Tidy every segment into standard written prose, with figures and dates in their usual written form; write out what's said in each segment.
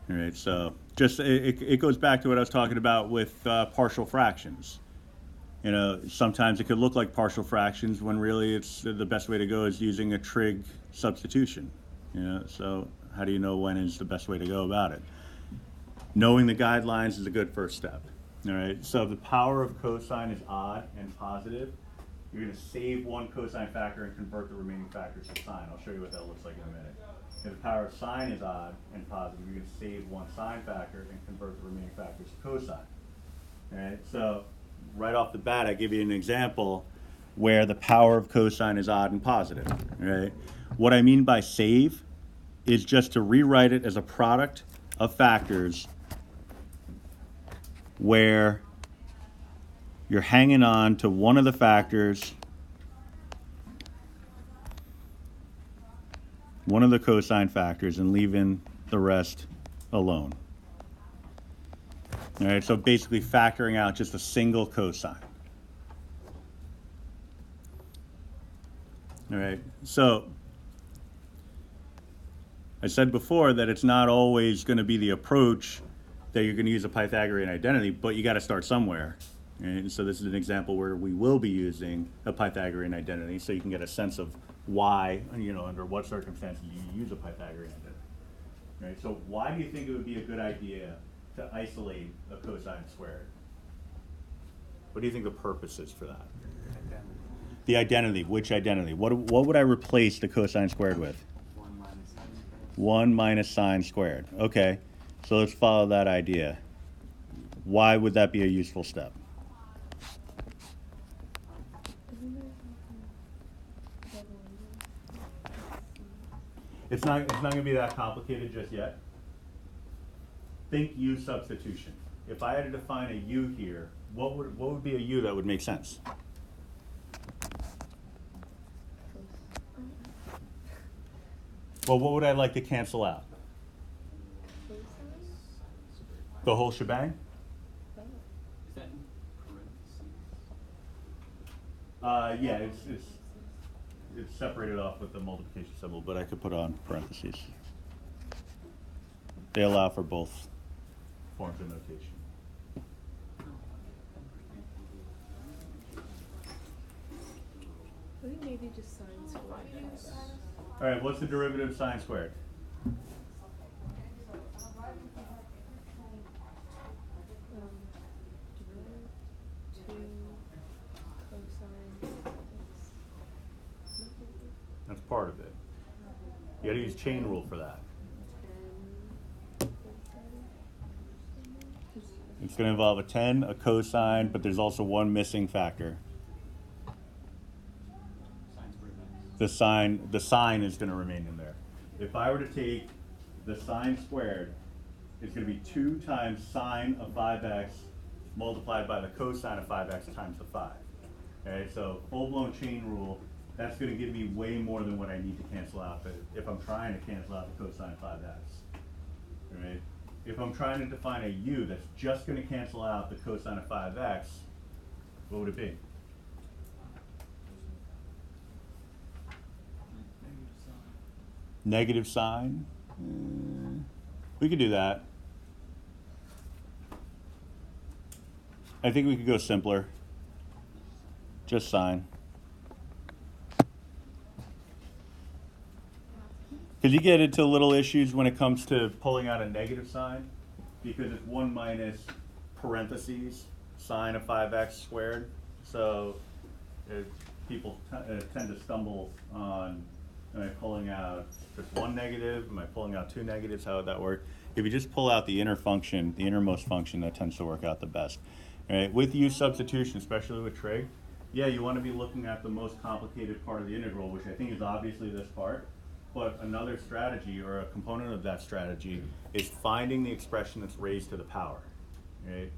All right, so just it goes back to what I was talking about with partial fractions. You know, sometimes it could look like partial fractions when really it's the best way to go is using a trig substitution. You know, so how do you know when is the best way to go about it? Knowing the guidelines is a good first step. All right, so if the power of cosine is odd and positive, you're going to save one cosine factor and convert the remaining factors to sine. I'll show you what that looks like in a minute. If the power of sine is odd and positive, you're going to save one sine factor and convert the remaining factors to cosine. All right, so right off the bat, I give you an example where the power of cosine is odd and positive. Right? What I mean by save is just to rewrite it as a product of factors where you're hanging on to one of the factors, one of the cosine factors, and leaving the rest alone. All right, so basically factoring out just a single cosine. All right, so I said before that it's not always going to be the approach that you're going to use a Pythagorean identity, but you got to start somewhere. And so this is an example where we will be using a Pythagorean identity, so you can get a sense of why, you know, under what circumstances you use a Pythagorean identity. Right? So why do you think it would be a good idea to isolate a cosine squared? What do you think the purpose is for that? Identity. The identity. Which identity? What would I replace the cosine squared with? 1 minus sine squared. 1 minus sine squared. Okay, so let's follow that idea. Why would that be a useful step? It's not going to be that complicated just yet. Think U-substitution. If I had to define a U here, what would be a U that would make sense? Well, what would I like to cancel out? The whole shebang? Is that in parentheses? Yeah, it's separated off with the multiplication symbol, but I could put on parentheses. They allow for both forms of notation. I think maybe just sine squared. All right, what's the derivative of sine squared? That's part of it. You got to use chain rule for that. It's going to involve a 10, a cosine, but there's also one missing factor. The sign is going to remain in there. If I were to take the sine squared, it's going to be 2 times sine of 5x multiplied by the cosine of 5x times the 5. Okay, so full-blown chain rule, that's going to give me way more than what I need to cancel out. But if I'm trying to cancel out the cosine of 5x, right? If I'm trying to define a u that's just going to cancel out the cosine of 5x, what would it be? Negative sign? We could do that. I think we could go simpler. Just sine. Because you get into little issues when it comes to pulling out a negative sign, because it's 1 minus parentheses sine of 5x squared. So people tend to stumble on, am I pulling out just one negative? Am I pulling out 2 negatives? How would that work? If you just pull out the inner function, the innermost function, that tends to work out the best. All right, with U-substitution, especially with trig, yeah, you want to be looking at the most complicated part of the integral, which I think is obviously this part. But another strategy, or a component of that strategy, is finding the expression that's raised to the power. Right?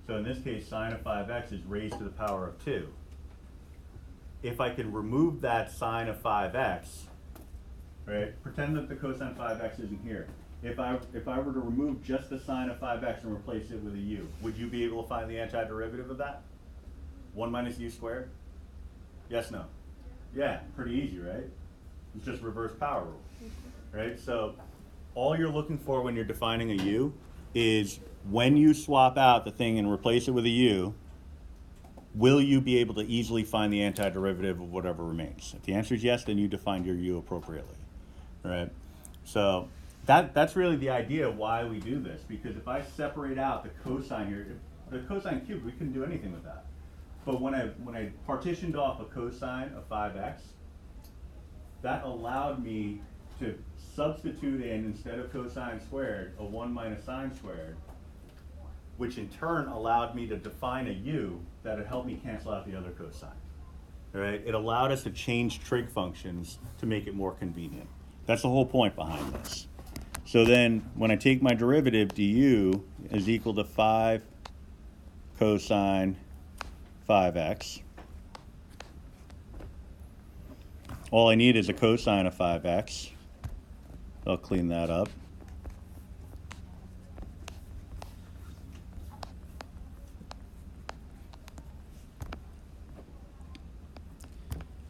So in this case, sine of 5x is raised to the power of 2. If I can remove that sine of 5x, right? Pretend that the cosine of 5x isn't here. If I were to remove just the sine of 5x and replace it with a u, would you be able to find the antiderivative of that? 1 minus u squared? Yes, no? Yeah, pretty easy, right? It's just reverse power rule, right? So all you're looking for when you're defining a u is when you swap out the thing and replace it with a u, will you be able to easily find the antiderivative of whatever remains? If the answer is yes, then you defined your u appropriately, right? So that's really the idea of why we do this, because if I separate out the cosine here, the cosine cubed, we couldn't do anything with that. But when I partitioned off a cosine of 5x, that allowed me to substitute in, instead of cosine squared, a 1 minus sine squared, which in turn allowed me to define a u that would help me cancel out the other cosine. All right? It allowed us to change trig functions to make it more convenient. That's the whole point behind this. So then when I take my derivative, du is equal to 5 cosine 5x. All I need is a cosine of 5x. I'll clean that up.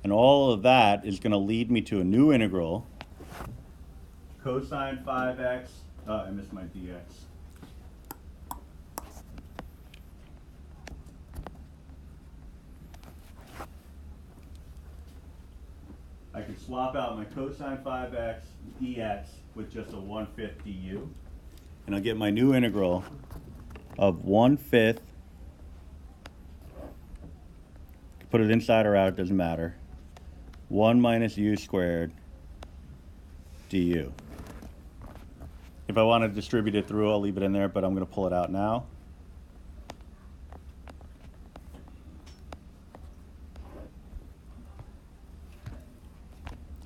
And all of that is going to lead me to a new integral. Cosine 5x, I missed my dx. I can swap out my cosine 5x dx with just a 1/5 du. And I'll get my new integral of 1/5. Put it inside or out, it doesn't matter. 1 minus u squared du. If I want to distribute it through, I'll leave it in there, but I'm going to pull it out now.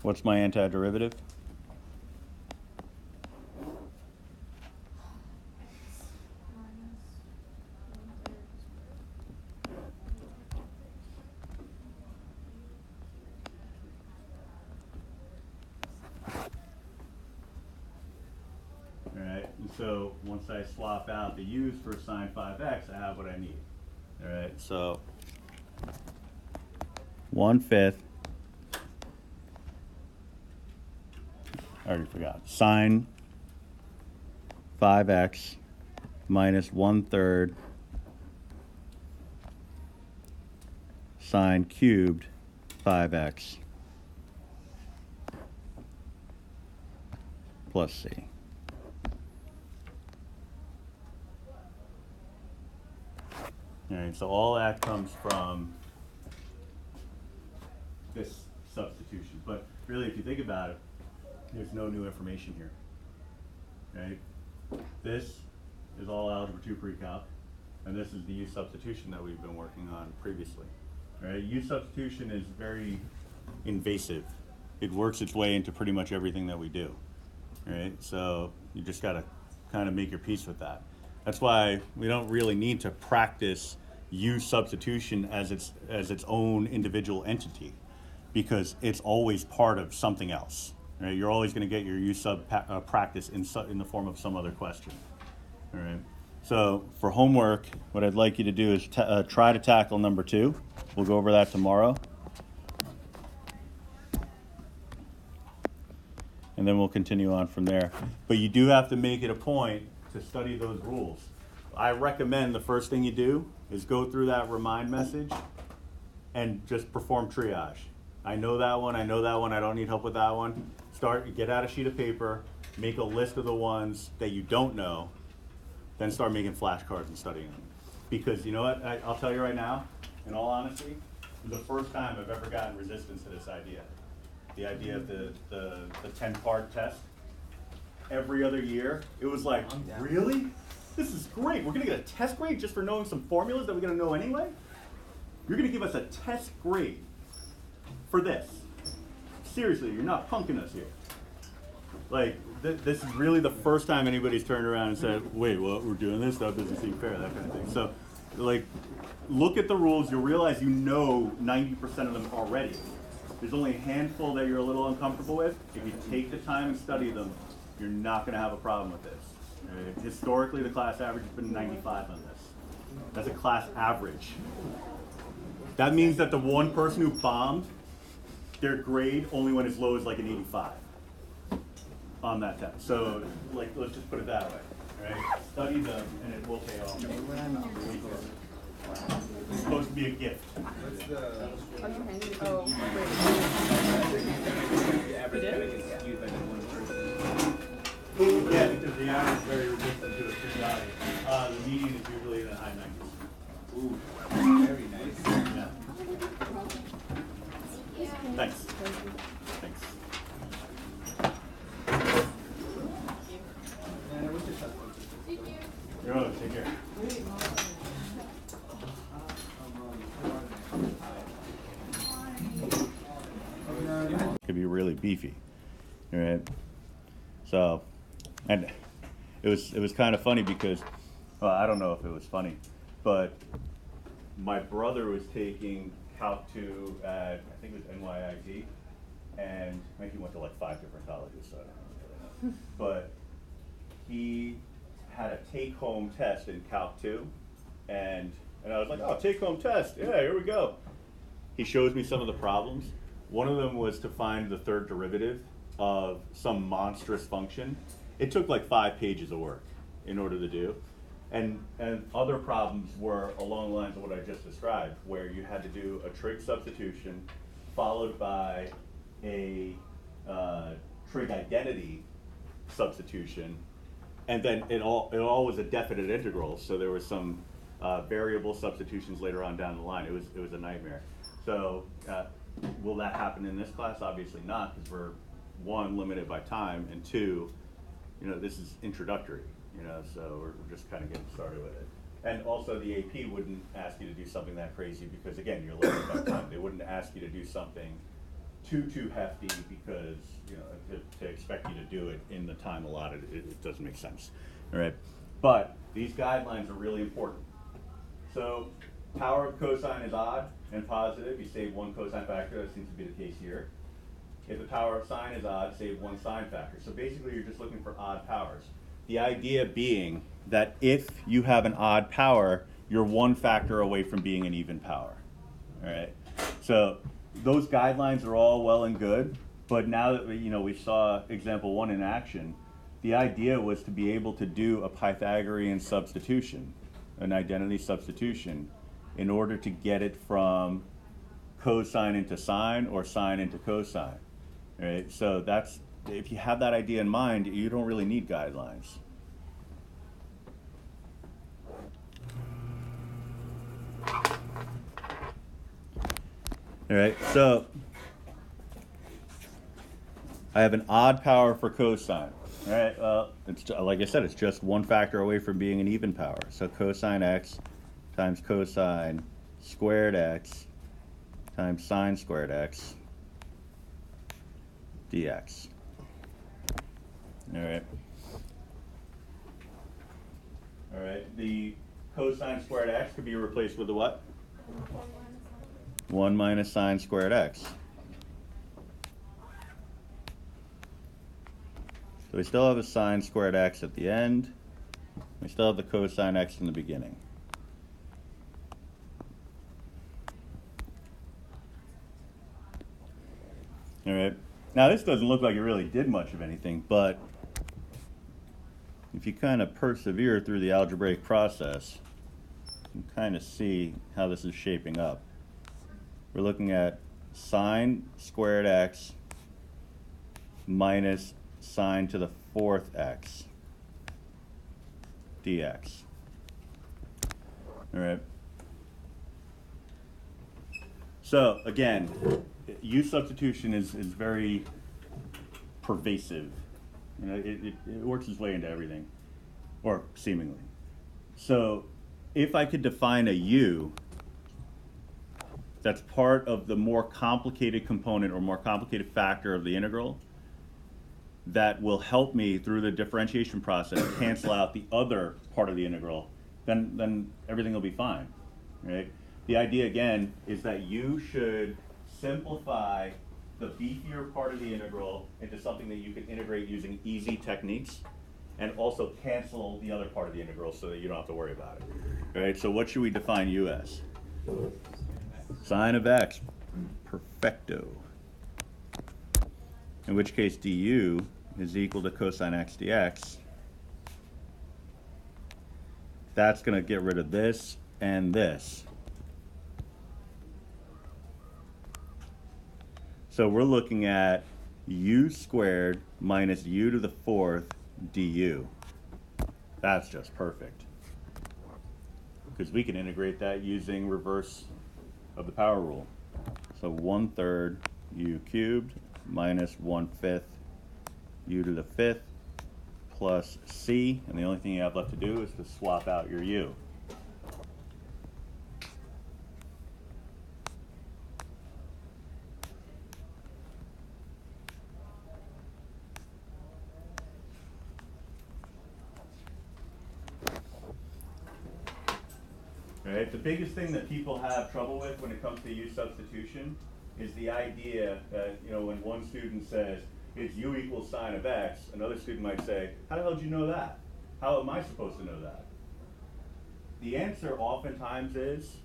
What's my antiderivative? So once I swap out the u's for sine 5x, I have what I need. All right, so 1/5, I already forgot, sine 5x minus 1/3 sine cubed 5x plus c. All right, so all that comes from this substitution. But really, if you think about it, there's no new information here. Right? This is all Algebra 2 pre-calc, and this is the U-Substitution that we've been working on previously. Right? U-Substitution is very invasive. It works its way into pretty much everything that we do. Right? So you just got to kind of make your peace with that. That's why we don't really need to practice U-Substitution as its own individual entity, because it's always part of something else. Right? You're always going to get your U-Sub practice in the form of some other question. All right. So for homework, what I'd like you to do is try to tackle number 2. We'll go over that tomorrow. And then we'll continue on from there. But you do have to make it a point to study those rules. I recommend the first thing you do is go through that remind message and just perform triage. I know that one, I don't need help with that one. Get out a sheet of paper, make a list of the ones that you don't know, then start making flashcards and studying them. Because you know what, I'll tell you right now, in all honesty, this is the first time I've ever gotten resistance to this idea. The idea of the 10-part test. Every other year, it was like, really? This is great. We're going to get a test grade just for knowing some formulas that we're going to know anyway? You're going to give us a test grade for this. Seriously, you're not punking us here. Like, this is really the first time anybody's turned around and said, wait, what, we're doing this? That doesn't seem fair, that kind of thing. So, like, look at the rules. You'll realize you know 90% of them already. There's only a handful that you're a little uncomfortable with. If you take the time and study them, you're not going to have a problem with this. Historically, the class average has been 95 on this. That's a class average. That means that the one person who bombed their grade only went as low as like an 85. on that test. So, like, let's just put it that way, right? Study them, and it will pay off. It's supposed to be a gift. Yeah, because the average is very resistant to a periodic. The median is usually in the high 90s. Ooh, very nice. Yeah. Thanks. Thanks. You're welcome. Take care. Could be really beefy, all right? So, and it was kind of funny because, well, I don't know if it was funny, but my brother was taking Calc 2 at, I think it was NYIT, and I think he went to like 5 different colleges, so I don't really know. But he had a take-home test in Calc 2, and I was like, oh, take-home test, yeah, here we go. He shows me some of the problems. One of them was to find the third derivative of some monstrous function. It took like 5 pages of work in order to do. And other problems were along the lines of what I just described, where you had to do a trig substitution followed by a trig identity substitution, and then it all was a definite integral. So there was some variable substitutions later on down the line. It was a nightmare. So will that happen in this class? Obviously not, because we're, 1, limited by time, and 2, this is introductory, so we're just kind of getting started with it. And also the AP wouldn't ask you to do something that crazy because, again, you're limited by time. They wouldn't ask you to do something too hefty because, to expect you to do it in the time allotted, it doesn't make sense, all right? But these guidelines are really important. So power of cosine is odd and positive, you save 1 cosine factor. That seems to be the case here. If the power of sine is odd, save 1 sine factor. So basically you're just looking for odd powers. The idea being that if you have an odd power, you're 1 factor away from being an even power. All right. So those guidelines are all well and good, but now that we saw example 1 in action, the idea was to be able to do a Pythagorean substitution, an identity substitution, in order to get it from cosine into sine or sine into cosine. All right, so that's, if you have that idea in mind, you don't really need guidelines. All right, so I have an odd power for cosine. All right, well, it's, like I said, it's just 1 factor away from being an even power. So cosine x times cosine squared x times sine squared x dx. All right. All right. The cosine squared x could be replaced with the what? 1 minus sine squared x. So we still have a sine squared x at the end. We still have the cosine x in the beginning. All right. Now this doesn't look like it really did much of anything, but if you kind of persevere through the algebraic process, you can kind of see how this is shaping up. We're looking at sine squared x minus sine to the 4th x dx. All right. So again, U-substitution is very pervasive. It works its way into everything, or seemingly. So if I could define a U that's part of the more complicated component or more complicated factor of the integral, that will help me through the differentiation process cancel out the other part of the integral, then everything will be fine, right? The idea again is that you should simplify the beefier part of the integral into something that you can integrate using easy techniques, and also cancel the other part of the integral so that you don't have to worry about it. Right? So what should we define U as? Sine of x, perfecto. In which case du is equal to cosine x dx, that's going to get rid of this and this. So we're looking at u squared minus u to the fourth du. That's just perfect. Because we can integrate that using reverse of the power rule. So 1/3 u cubed minus 1/5 u to the fifth plus c, and the only thing you have left to do is to swap out your u. Right? The biggest thing that people have trouble with when it comes to U-substitution is the idea that, you know, when one student says, it's u equals sine of x, another student might say, how the hell did you know that? How am I supposed to know that? The answer oftentimes is,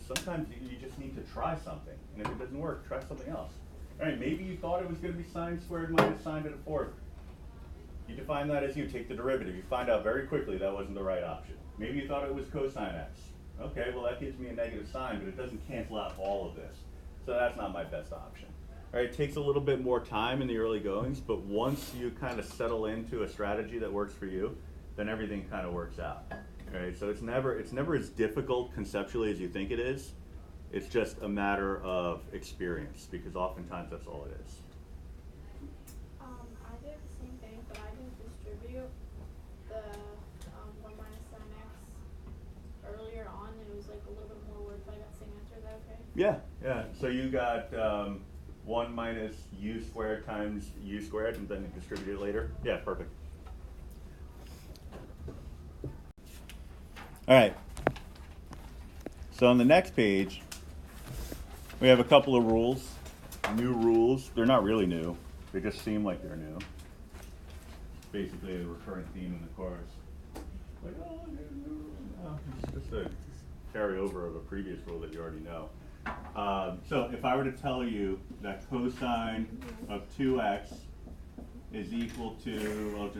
sometimes you just need to try something, and if it doesn't work, try something else. All right, maybe you thought it was going to be sine squared minus sine to the fourth. You define that as u, take the derivative. You find out very quickly that wasn't the right option. Maybe you thought it was cosine x. Okay, well that gives me a negative sign, but it doesn't cancel out all of this. So that's not my best option. All right, it takes a little bit more time in the early goings, but once you kind of settle into a strategy that works for you, then everything kind of works out. All right, so it's never as difficult conceptually as you think it is. It's just a matter of experience, because oftentimes that's all it is. I did the same thing, but I didn't distribute the 1 minus sine x earlier on, and it was like a little bit more work, but I got the same answer. Is that okay? Yeah. So you got 1 minus u squared times u squared, and then you distribute it later. Yeah, perfect. All right. So on the next page, we have a couple of rules, new rules. They're not really new. They just seem like they're new. Basically a recurrent theme in the course. Like, oh, no, it's just a carryover of a previous rule that you already know. So if I were to tell you that cosine of 2x is equal to,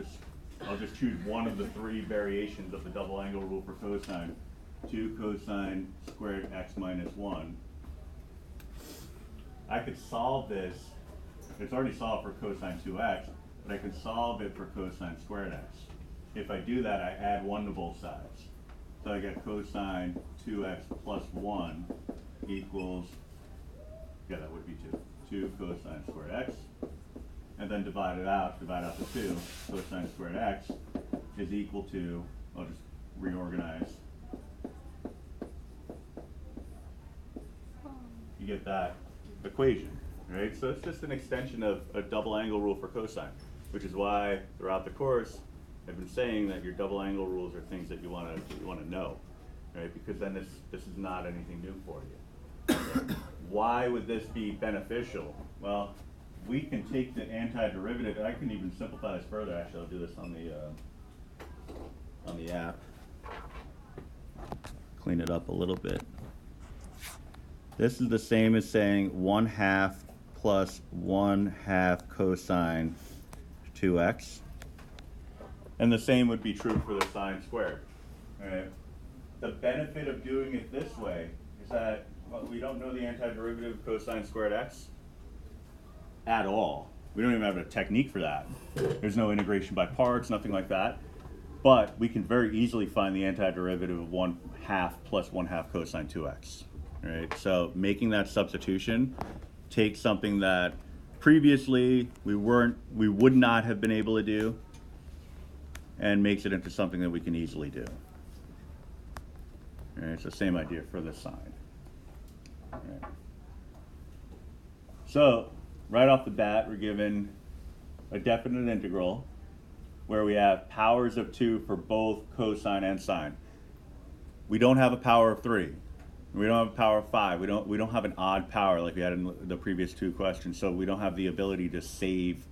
I'll just choose one of the three variations of the double angle rule for cosine, 2 cosine squared x minus 1. I could solve this. It's already solved for cosine 2x, but I can solve it for cosine squared x. If I do that, I add 1 to both sides. So I get cosine 2x plus 1 equals, yeah, that would be 2 cosine squared x. And then divide out the 2, cosine squared x is equal to, I'll just reorganize. You get that equation, right? So it's just an extension of a double angle rule for cosine, which is why throughout the course I've been saying that your double angle rules are things that you want to know, right? Because then this is not anything new for you. Why would this be beneficial? Well, we can take the antiderivative. I can even simplify this further. Actually, I'll do this on the app. Clean it up a little bit. This is the same as saying 1/2 plus 1/2 cosine 2x. And the same would be true for the sine squared. All right. The benefit of doing it this way is that we don't know the antiderivative of cosine squared x at all. We don't even have a technique for that. There's no integration by parts, nothing like that. But we can very easily find the antiderivative of 1/2 plus 1/2 cosine 2x. Right? So making that substitution takes something that previously we would not have been able to do, and makes it into something that we can easily do. All right, so same idea for the sine. All right. So right off the bat, we're given a definite integral where we have powers of 2 for both cosine and sine. We don't have a power of 3. We don't have a power of 5. We don't have an odd power like we had in the previous two questions. So we don't have the ability to save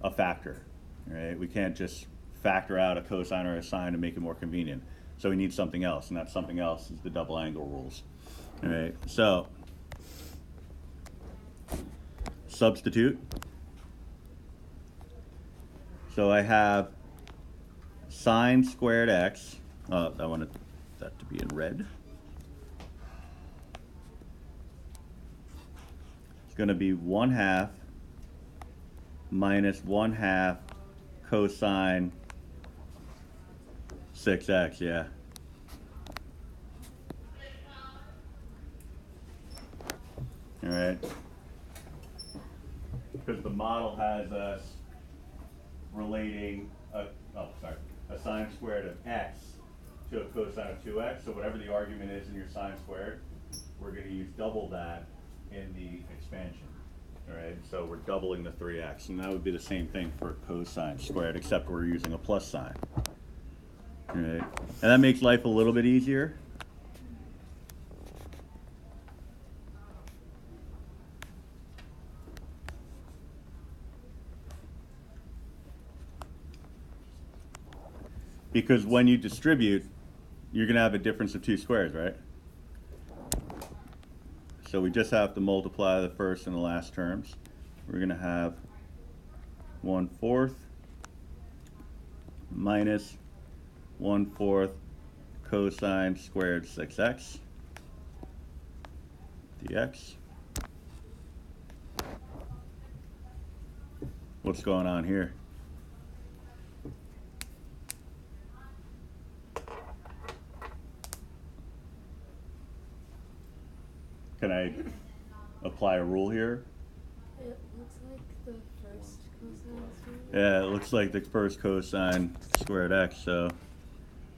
a factor. Right? We can't just factor out a cosine or a sine to make it more convenient. So we need something else, and that something else is the double angle rules. All right. So substitute. So I have sine squared x. I wanted that to be in red. It's going to be 1/2 minus 1/2 cosine 6x, yeah. All right. Because the model has us relating a sine squared of x to a cosine of 2x. So whatever the argument is in your sine squared, we're going to use double that in the expansion. All right, so we're doubling the 3x, and that would be the same thing for cosine squared, except we're using a plus sign. All right, and that makes life a little bit easier. Because when you distribute, you're going to have a difference of 2 squares, right? So we just have to multiply the first and the last terms. We're going to have 1/4 minus 1/4 cosine squared 6x dx. What's going on here? Can I apply a rule here? It looks like the first cosine squared. Yeah, it looks like the first cosine squared x, so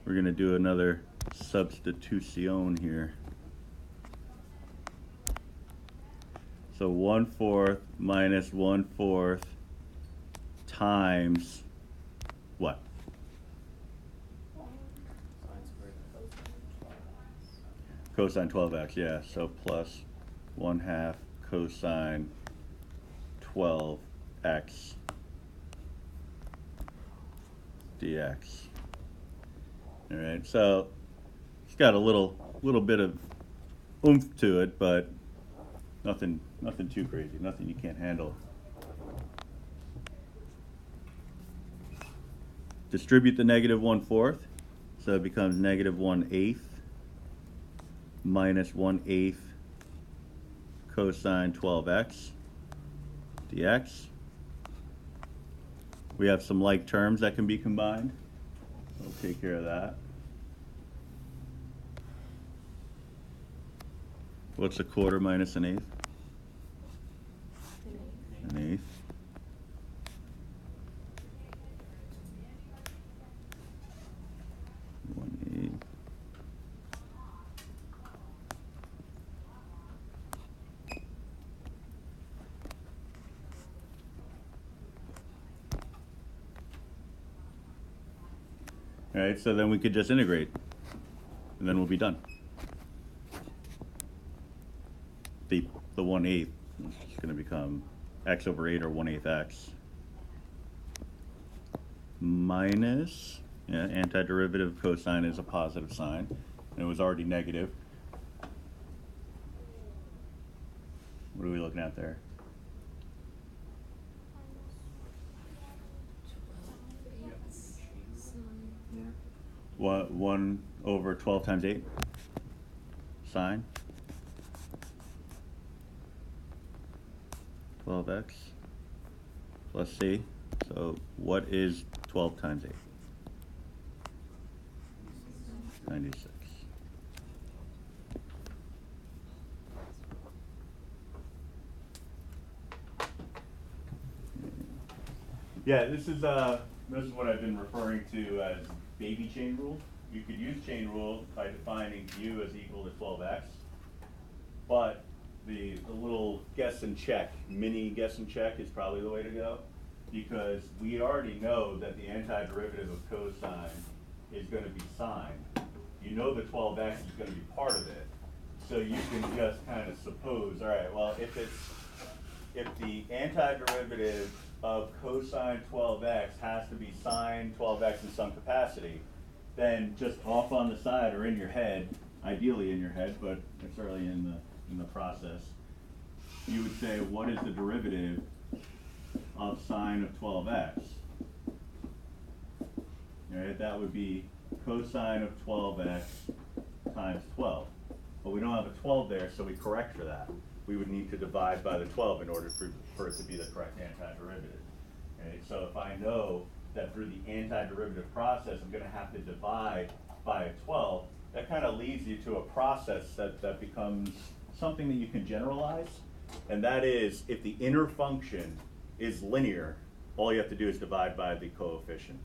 we're going to do another substitution here. So 1/4 minus 1/4 times what? Cosine 12x, yeah, so plus 1/2 cosine 12x dx. All right, so it's got a little bit of oomph to it, but nothing too crazy, nothing you can't handle. Distribute the negative 1/4, so it becomes negative 1/8 minus 1/8 cosine 12x dx. We have some like terms that can be combined. We'll take care of that. What's a quarter minus an eighth? An eighth. All right, so then we could just integrate, and then we'll be done. The 1/8 is going to become x over 8, or 1/8 x, minus, antiderivative of cosine is a positive sign, and it was already negative. What are we looking at there? 1 over 12 times 8 sine 12x plus c. So what is 12 times 8? 96. Yeah, this is what I've been referring to as baby chain rule. You could use chain rule by defining u as equal to 12x, but the little guess and check, mini guess and check is probably the way to go, because we already know that the antiderivative of cosine is going to be sine. You know the 12x is going to be part of it, so you can just kind of suppose, all right, well, if the antiderivative of cosine 12x has to be sine 12x in some capacity, then just off on the side or in your head, ideally in your head, but it's early in the process, you would say, what is the derivative of sine of 12x? right? That would be cosine of 12x times 12. But we don't have a 12 there, so we correct for that. We would need to divide by the 12 in order for it to be the correct antiderivative. Okay? So if I know that through the antiderivative process, I'm going to have to divide by a 12, that kind of leads you to a process that becomes something that you can generalize. And that is, if the inner function is linear, all you have to do is divide by the coefficient,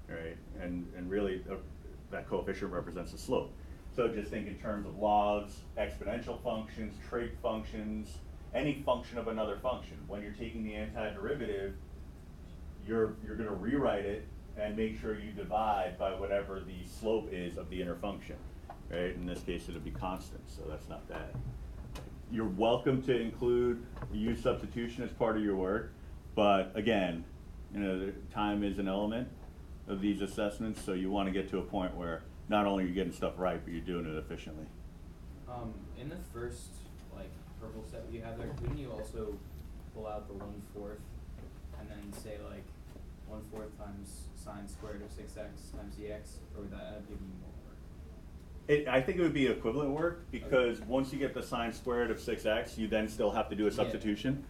right? And really, that coefficient represents the slope. So just think in terms of logs, exponential functions, trig functions, any function of another function. When you're taking the antiderivative, you're going to rewrite it and make sure you divide by whatever the slope is of the inner function, right? In this case, it'll be constant, so that's not bad. You're welcome to include U-Substitution as part of your work, but again, you know, time is an element of these assessments, so you want to get to a point where not only are you getting stuff right, but you're doing it efficiently. In the first like purple set you have there, couldn't you also pull out the 1/4 and then say like 1/4 times sine squared of 6x times dx, or would that give you more work? I think it would be equivalent work, because once you get the sine squared of 6x, you then still have to do a substitution.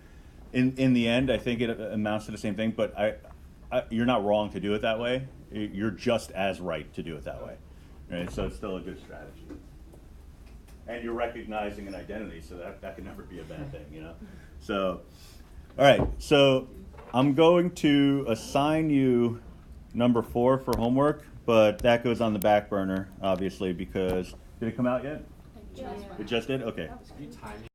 In the end, I think it amounts to the same thing, but you're not wrong to do it that way. You're just as right to do it that way. Right? So it's still a good strategy. And you're recognizing an identity, so that can never be a bad thing, you know? So, all right, so I'm going to assign you number 4 for homework, but that goes on the back burner, obviously, because, did it come out yet? Yeah. It just did? Okay. That was You great. time